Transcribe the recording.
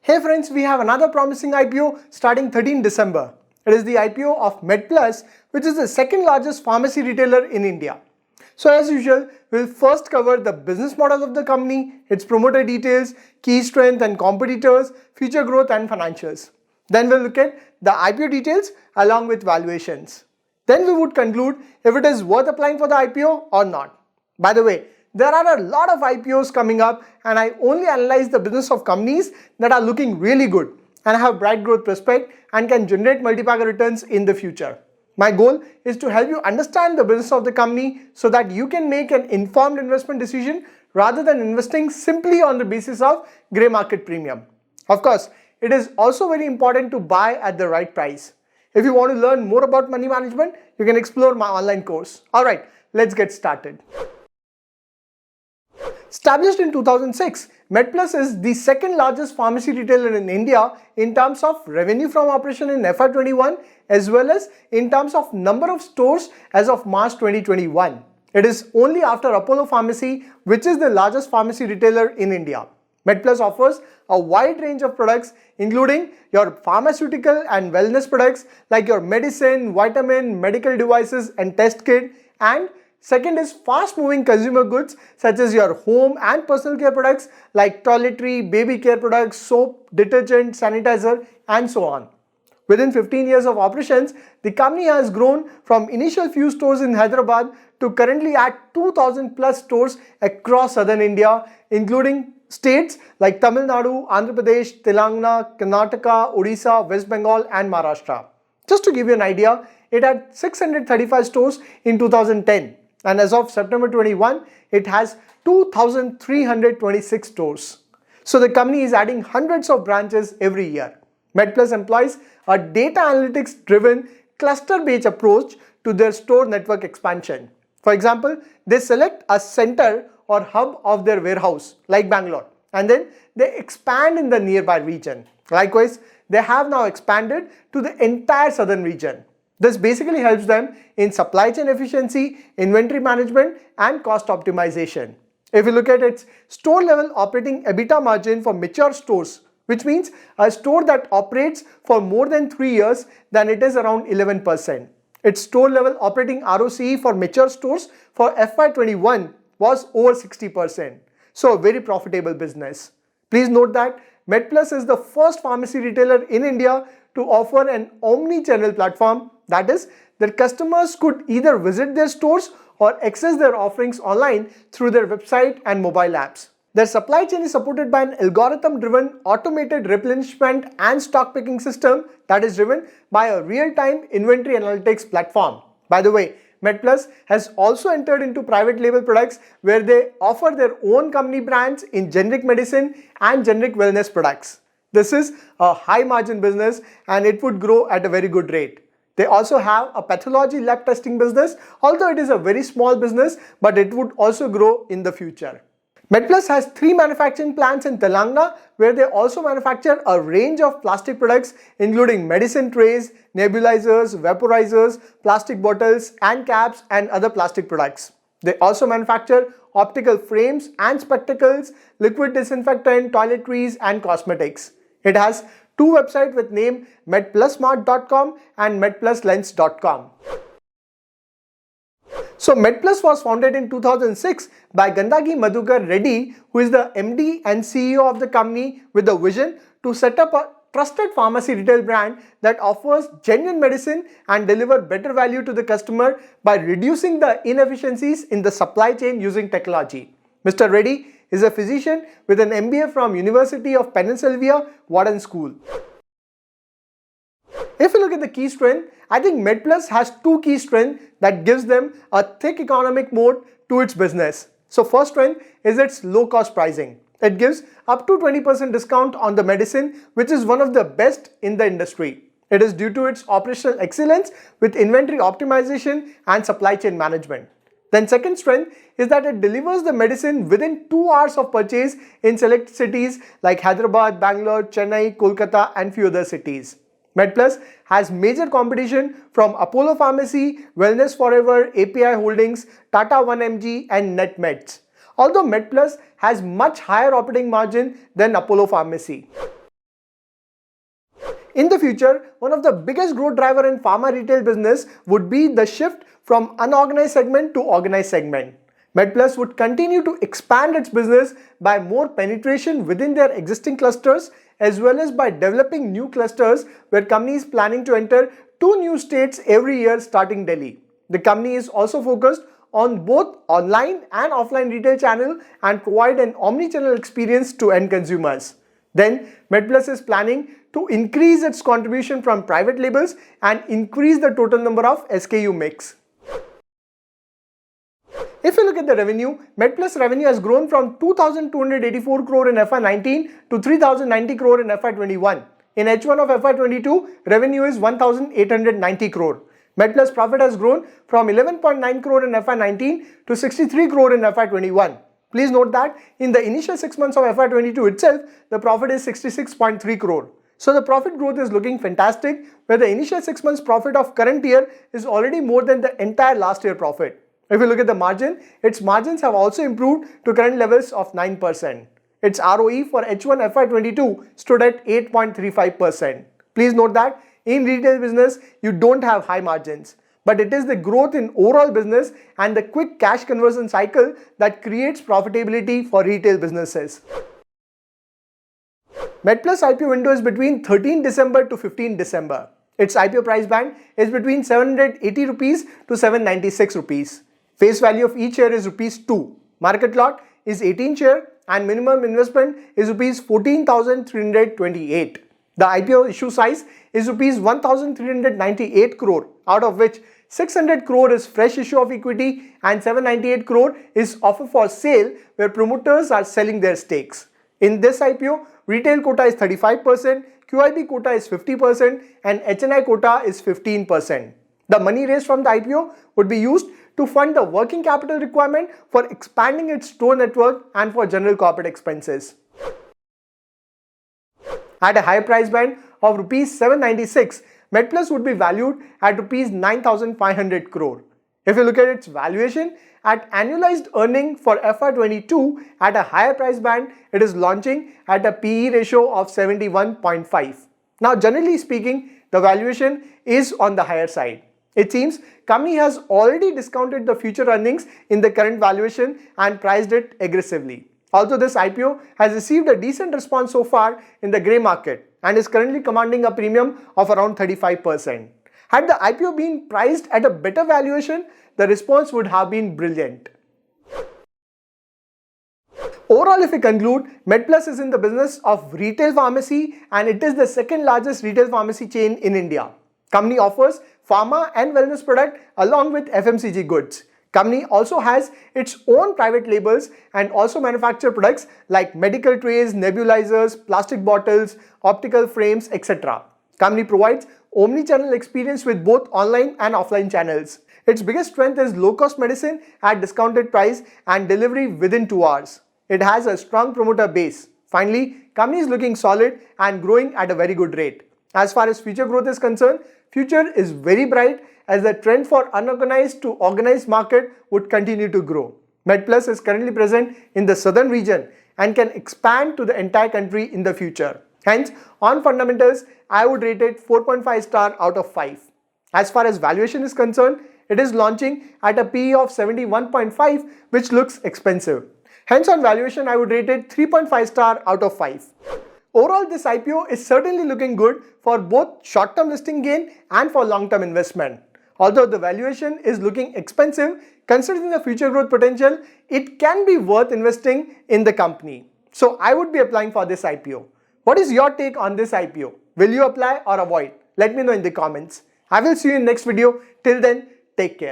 Hey friends, we have another promising IPO starting 13 December. It is the IPO of Medplus, which is the second largest pharmacy retailer in India. So as usual, we'll first cover the business model of the company, its promoter details, key strength and competitors, future growth and financials. Then we'll look at the IPO details along with valuations. Then we would conclude if it is worth applying for the IPO or not. By the way, there are a lot of IPOs coming up and I only analyze the business of companies that are looking really good and have bright growth prospect and can generate multi-bagger returns in the future. My goal is to help you understand the business of the company so that you can make an informed investment decision rather than investing simply on the basis of grey market premium. Of course, it is also very important to buy at the right price. If you want to learn more about money management, you can explore my online course. Alright, let's get started. Established in 2006, Medplus is the second largest pharmacy retailer in India in terms of revenue from operation in FY21 as well as in terms of number of stores as of March 2021. It is only after Apollo Pharmacy, which is the largest pharmacy retailer in India. Medplus offers a wide range of products including your pharmaceutical and wellness products like your medicine, vitamin, medical devices and test kit, and second is fast-moving consumer goods such as your home and personal care products like toiletry, baby care products, soap, detergent, sanitizer, and so on. Within 15 years of operations, the company has grown from initial few stores in Hyderabad to currently at 2,000 plus stores across southern India, including states like Tamil Nadu, Andhra Pradesh, Telangana, Karnataka, Odisha, West Bengal, and Maharashtra. Just to give you an idea, it had 635 stores in 2010. And as of September 21, it has 2,326 stores. So the company is adding hundreds of branches every year. Medplus employs a data analytics driven cluster-based approach to their store network expansion. For example, they select a center or hub of their warehouse like Bangalore and then they expand in the nearby region. Likewise, they have now expanded to the entire southern region. This basically helps them in supply chain efficiency, inventory management, and cost optimization. If you look at its store level operating EBITDA margin for mature stores, which means a store that operates for more than 3 years, then it is around 11%. Its store level operating ROCE for mature stores for FY21 was over 60%. So a very profitable business. Please note that Medplus is the first pharmacy retailer in India to offer an omni-channel platform. That is, their customers could either visit their stores or access their offerings online through their website and mobile apps. Their supply chain is supported by an algorithm-driven automated replenishment and stock picking system that is driven by a real-time inventory analytics platform. By the way, Medplus has also entered into private label products where they offer their own company brands in generic medicine and generic wellness products. This is a high margin business and it would grow at a very good rate. They also have a pathology lab testing business, although it is a very small business, but it would also grow in the future. Medplus has 3 manufacturing plants in Telangana where they also manufacture a range of plastic products including medicine trays, nebulizers, vaporizers, plastic bottles and caps and other plastic products. They also manufacture optical frames and spectacles, liquid disinfectant, toiletries and cosmetics. It has 2 websites with name medplussmart.com and medpluslens.com. So Medplus was founded in 2006 by Gandagi Madhukar Reddy, who is the MD and CEO of the company, with the vision to set up a trusted pharmacy retail brand that offers genuine medicine and deliver better value to the customer by reducing the inefficiencies in the supply chain using technology. Mr. Reddy is a physician with an MBA from University of Pennsylvania Wharton School. If you look at the key strength, I think Medplus has 2 key strengths that gives them a thick economic moat to its business. So first strength is its low cost pricing. It gives up to 20% discount on the medicine, which is one of the best in the industry. It is due to its operational excellence with inventory optimization and supply chain management. Then second strength is that it delivers the medicine within 2 hours of purchase in select cities like Hyderabad, Bangalore, Chennai, Kolkata and few other cities. Medplus has major competition from Apollo Pharmacy, Wellness Forever, API Holdings, Tata 1mg and NetMeds. Although Medplus has much higher operating margin than Apollo Pharmacy. In the future, one of the biggest growth driver in pharma retail business would be the shift from unorganized segment to organized segment. Medplus would continue to expand its business by more penetration within their existing clusters as well as by developing new clusters where company is planning to enter 2 new states every year starting Delhi. The company is also focused on both online and offline retail channel and provide an omni-channel experience to end consumers. Then Medplus is planning to increase its contribution from private labels and increase the total number of SKU mix. If you look at the revenue, Medplus revenue has grown from 2,284 crore in FY19 to 3,090 crore in FY21. In H1 of FY22, revenue is 1,890 crore. Medplus profit has grown from 11.9 crore in FY19 to 63 crore in FY21. Please note that in the initial 6 months of FY22 itself, the profit is 66.3 crore. So the profit growth is looking fantastic, where the initial 6 months profit of current year is already more than the entire last year profit. If you look at the margin, its margins have also improved to current levels of 9%. Its ROE for H1 FY22 stood at 8.35%. Please note that in retail business, you don't have high margins, but it is the growth in overall business and the quick cash conversion cycle that creates profitability for retail businesses. Medplus IPO window is between 13 December to 15 December. Its IPO price band is between 780 rupees to 796 rupees. Face value of each share is rupees 2. Market lot is 18 share and minimum investment is rupees 14,328. The IPO issue size is rupees 1,398 crore, out of which 600 crore is fresh issue of equity and 798 crore is offer for sale where promoters are selling their stakes. In this IPO, retail quota is 35%, QIB quota is 50% and HNI quota is 15%. The money raised from the IPO would be used to fund the working capital requirement for expanding its store network and for general corporate expenses. At a high price band of rupees 796, Medplus would be valued at rupees 9,500 crore. If you look at its valuation, at annualized earning for FY22 at a higher price band, it is launching at a PE ratio of 71.5. Now, generally speaking, the valuation is on the higher side. It seems company has already discounted the future earnings in the current valuation and priced it aggressively. Although this IPO has received a decent response so far in the grey market and is currently commanding a premium of around 35%. Had the IPO been priced at a better valuation, the response would have been brilliant. Overall, if we conclude, Medplus is in the business of retail pharmacy and it is the second largest retail pharmacy chain in India. Company offers pharma and wellness product along with FMCG goods. Company also has its own private labels and also manufacture products like medical trays, nebulizers, plastic bottles, optical frames, etc. Company provides omni-channel experience with both online and offline channels. Its biggest strength is low-cost medicine at discounted price and delivery within 2 hours. It has a strong promoter base. Finally, company is looking solid and growing at a very good rate. As far as future growth is concerned, future is very bright as the trend for unorganized to organized market would continue to grow. Medplus is currently present in the southern region and can expand to the entire country in the future. Hence, on fundamentals, I would rate it 4.5 star out of 5. As far as valuation is concerned, it is launching at a PE of 71.5, which looks expensive. Hence, on valuation, I would rate it 3.5 star out of 5. Overall, this IPO is certainly looking good for both short-term listing gain and for long-term investment. Although the valuation is looking expensive, considering the future growth potential, it can be worth investing in the company. So I would be applying for this IPO. What is your take on this IPO? Will you apply or avoid? Let me know in the comments. I will see you in next video. Till then, take care.